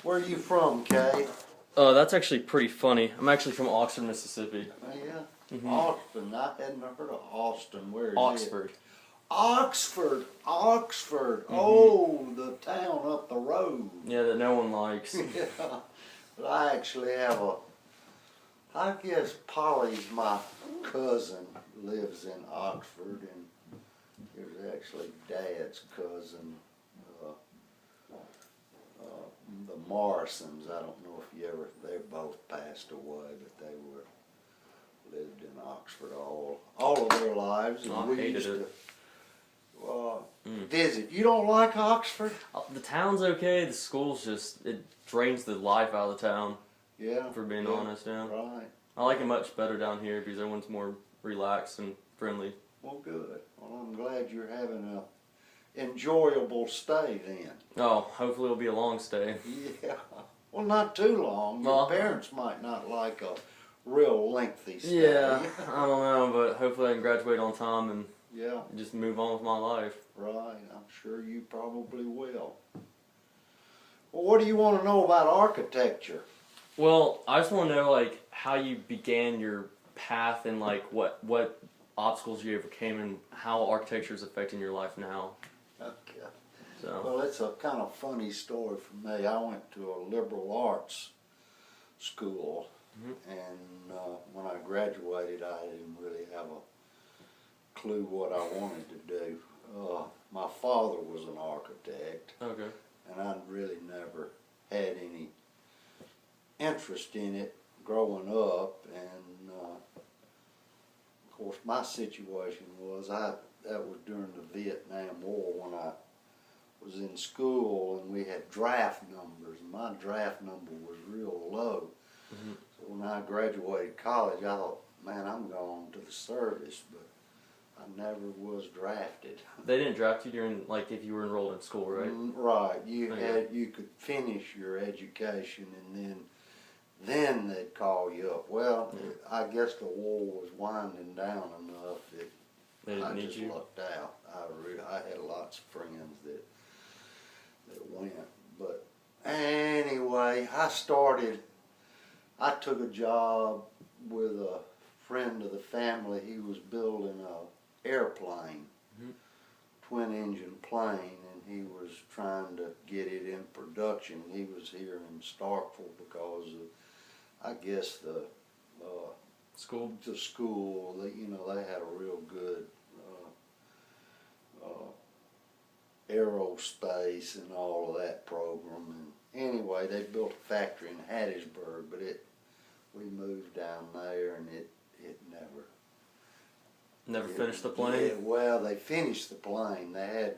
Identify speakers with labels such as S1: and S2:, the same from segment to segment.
S1: Where are you from, Cade?
S2: That's actually pretty funny. I'm actually from Oxford, Mississippi.
S1: Oh, yeah.
S2: Mm-hmm.
S1: Austin. I hadn't heard of Austin. Where is
S2: Oxford.
S1: it? Oxford. Oxford.
S2: Mm-hmm.
S1: Oh, the town up the road.
S2: Yeah, that no one likes.
S1: Yeah. But I actually have I guess Polly's my cousin, lives in Oxford, and there's actually Dad's cousin, the Morrisons. I don't know if they both passed away, but they lived in Oxford all of their lives, and we used to visit. You don't like Oxford?
S2: The town's okay. The school's it drains the life out of the town.
S1: Yeah.
S2: For being honest, yeah.
S1: Right.
S2: I like it much better down here because everyone's more relaxed and friendly.
S1: Well, good. Well, I'm glad you're having a enjoyable stay then.
S2: Oh, hopefully it'll be a long stay.
S1: Yeah. Well, not too long. Your parents might not like a real lengthy stay.
S2: Yeah, I don't know, but hopefully I can graduate on time and just move on with my life.
S1: Right. I'm sure you probably will. Well, what do you want to know about architecture?
S2: Well, I just want to know how you began your path and what obstacles you overcame and how architecture is affecting your life now.
S1: Okay.
S2: So.
S1: Well, it's a kind of funny story for me. I went to a liberal arts school, and when I graduated, I didn't really have a clue what I wanted to do. My father was an architect, and I'd really never had any interest in it growing up, and of course my situation was that was during the Vietnam War when I was in school, and we had draft numbers, and my draft number was real low. So when I graduated college, I thought, man, I'm going to the service, but I never was drafted.
S2: They didn't draft you during if you were enrolled in school, right?
S1: Right. You could finish your education, and then they'd call you up. Well, I guess the war was winding down enough that
S2: they didn't need
S1: just
S2: you.
S1: lucked out. I had lots of friends that went. But anyway, I took a job with a friend of the family. He was building a airplane, twin-engine plane, and he was trying to get it in production. He was here in Starkville because of, I guess, the school, they had a real good aerospace and all of that program. And anyway, they built a factory in Hattiesburg, but we moved down there, and it
S2: never finished the plane.
S1: Yeah, well, they finished the plane. They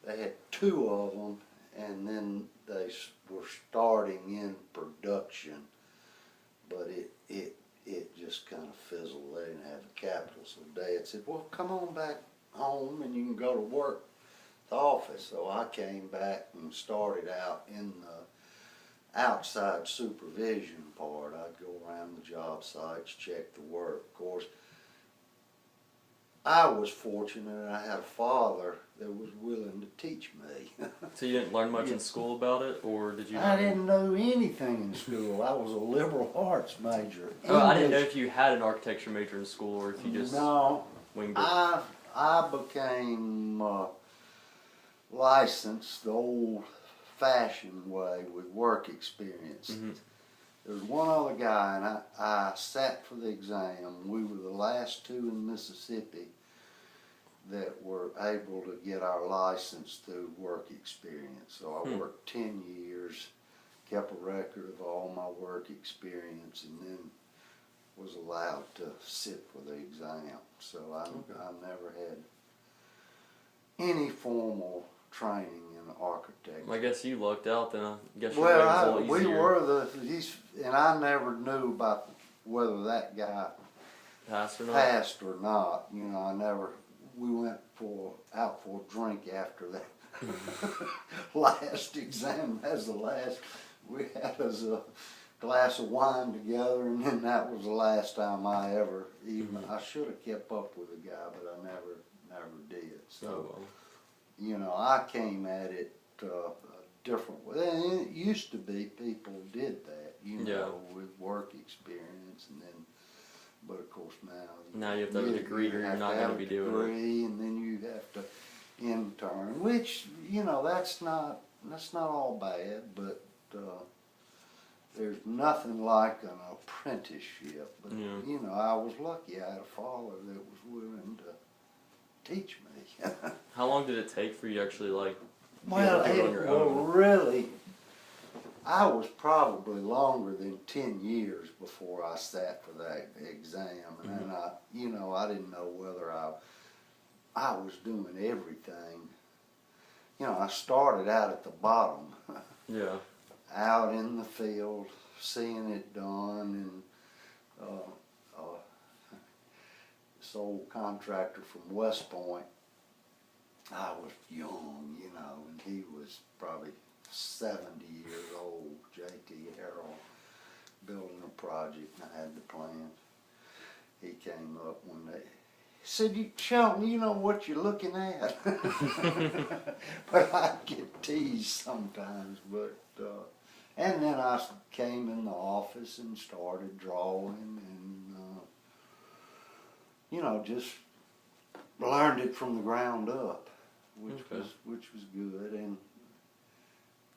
S1: had two of them, and then they were starting in production, but it just kind of fizzled. They didn't have the capital, so Dad said, well, come on back home and you can go to work at the office. So I came back and started out in the outside supervision part. I'd go around the job sites, check the work. Of course, I was fortunate. I had a father that was willing to teach me.
S2: So you didn't learn much in school about it, or did you?
S1: I didn't know anything in school. I was a liberal arts major.
S2: Oh, I didn't know if you had an architecture major in school or if you just winged it.
S1: I became licensed the old-fashioned way with work experience. There was one other guy, and I sat for the exam. We were the last two in Mississippi that were able to get our license through work experience. So I worked 10 years, kept a record of all my work experience, and then was allowed to sit for the exam. So I never had any formal training in architecture.
S2: I guess you lucked out then. I guess
S1: we were and I never knew about whether that guy passed or not. You know, we went out for a drink after that last exam. That's the last we had as a glass of wine together, and then that was the last time I ever I should have kept up with the guy, but I never did. So, you know, I came at it different way. And it used to be people did that, you know, with work experience, and then, but of course
S2: now you have to have a degree, or you're not going to be doing it.
S1: And then you have to intern, which, you know, that's not all bad, but there's nothing like an apprenticeship. But you know, I was lucky. I had a father that was willing to teach me.
S2: How long did it take for you actually, like,
S1: well,
S2: do it on your own?
S1: really, I was probably longer than 10 years before I sat for that exam, and I, you know, I didn't know whether I was doing everything. You know, I started out at the bottom.
S2: Yeah.
S1: Out in the field, seeing it done, and this old contractor from West Point, I was young, you know, and he was probably 70 years old, J.T. Harrell, building a project, and I had the plans. He came up one day. He said, Shelton, you know what you're looking at? But I get teased sometimes, but, and then I came in the office and started drawing, and, you know, just learned it from the ground up, which was good.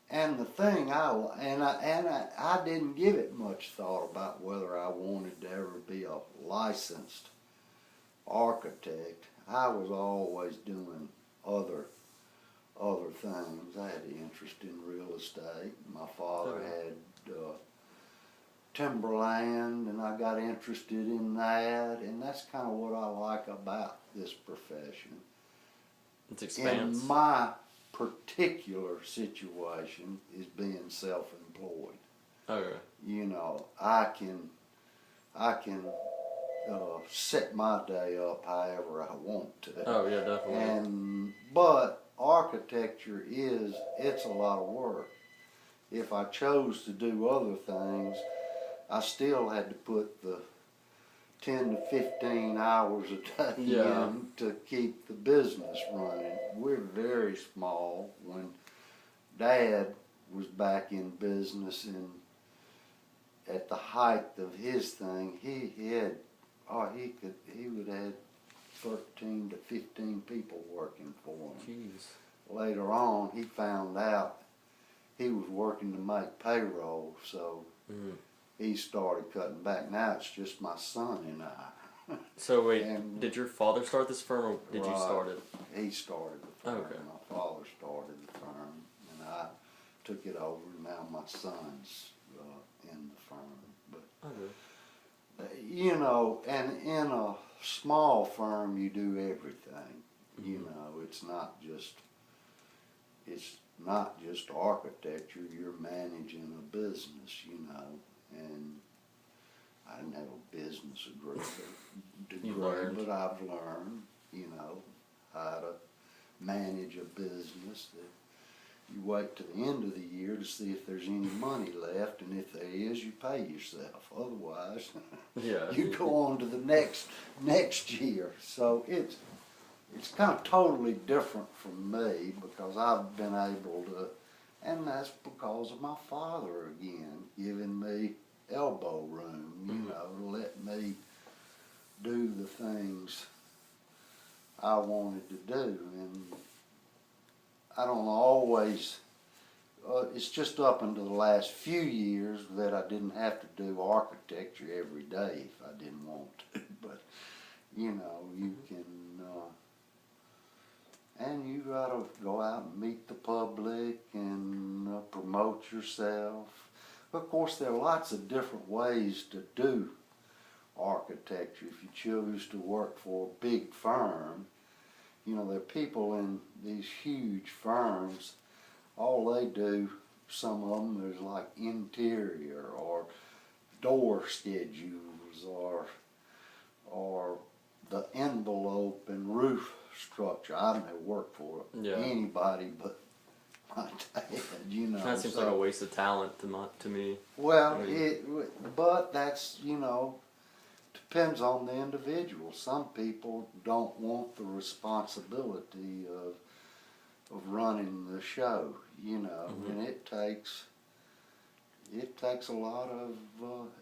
S1: And the thing I didn't give it much thought about whether I wanted to ever be a licensed architect. I was always doing other things. I had an interest in real estate. My father had timberland, and I got interested in that, and that's kind of what I like about this profession.
S2: It expands.
S1: In my particular situation is being self-employed.
S2: Okay.
S1: You know, I can set my day up however I want to.
S2: Oh yeah, definitely.
S1: But architecture it's a lot of work. If I chose to do other things, I still had to put the 10 to 15 hours a day in to keep the business running. We're very small. When Dad was back in business and at the height of his thing, he would have 13 to 15 people working for him.
S2: Jeez.
S1: Later on, he found out he was working to make payroll, so he started cutting back. Now it's just my son and I.
S2: So wait, did your father start this firm, or did you start it?
S1: He started the firm.
S2: Okay.
S1: My father started the firm, and I took it over. Now my son's in the firm. But you know, and in a small firm, you do everything. You know, it's not just architecture. You're managing a business. You know, and I didn't have a business degree, but I've learned, you know, how to manage a business. That you wait to the end of the year to see if there's any money left, and if there is, you pay yourself. Otherwise, you go on to the next year. So it's kind of totally different from me, because I've been able to, and that's because of my father again, giving me elbow room, you know, to let me do the things I wanted to do. And I don't always, it's just up until the last few years that I didn't have to do architecture every day if I didn't want to. But, you know, you can, and you gotta go out and meet the public and promote yourself. Of course, there are lots of different ways to do architecture. If you choose to work for a big firm, you know, there are people in these huge firms, all they do, some of them, is like interior or door schedules or the envelope and roof structure. I've never worked for anybody but my dad, you know.
S2: That seems like a waste of talent to me.
S1: Well, but that's, you know, depends on the individual. Some people don't want the responsibility of running the show, you know, and it takes a lot of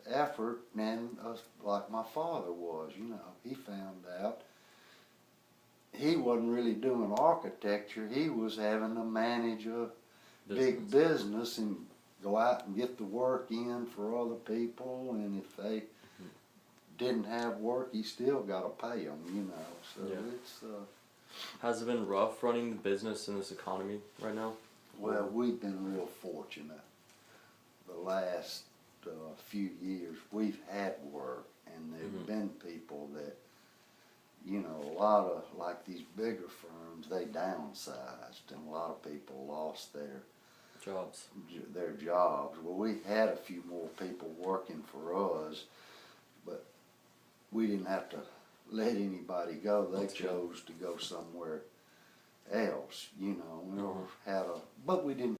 S1: effort, and like my father was, you know, he found out he wasn't really doing architecture, he was having to manage a big business and go out and get the work in for other people, and if they didn't have work, he still got to pay them, you know, so it's...
S2: Has it been rough running the business in this economy right now?
S1: Well, we've been real fortunate. The last few years, we've had work, and there've been people that, you know, a lot of, like these bigger firms, they downsized, and a lot of people lost their
S2: jobs.
S1: Well, we had a few more people working for us, but we didn't have to let anybody go. They chose to go somewhere else, you know. But we didn't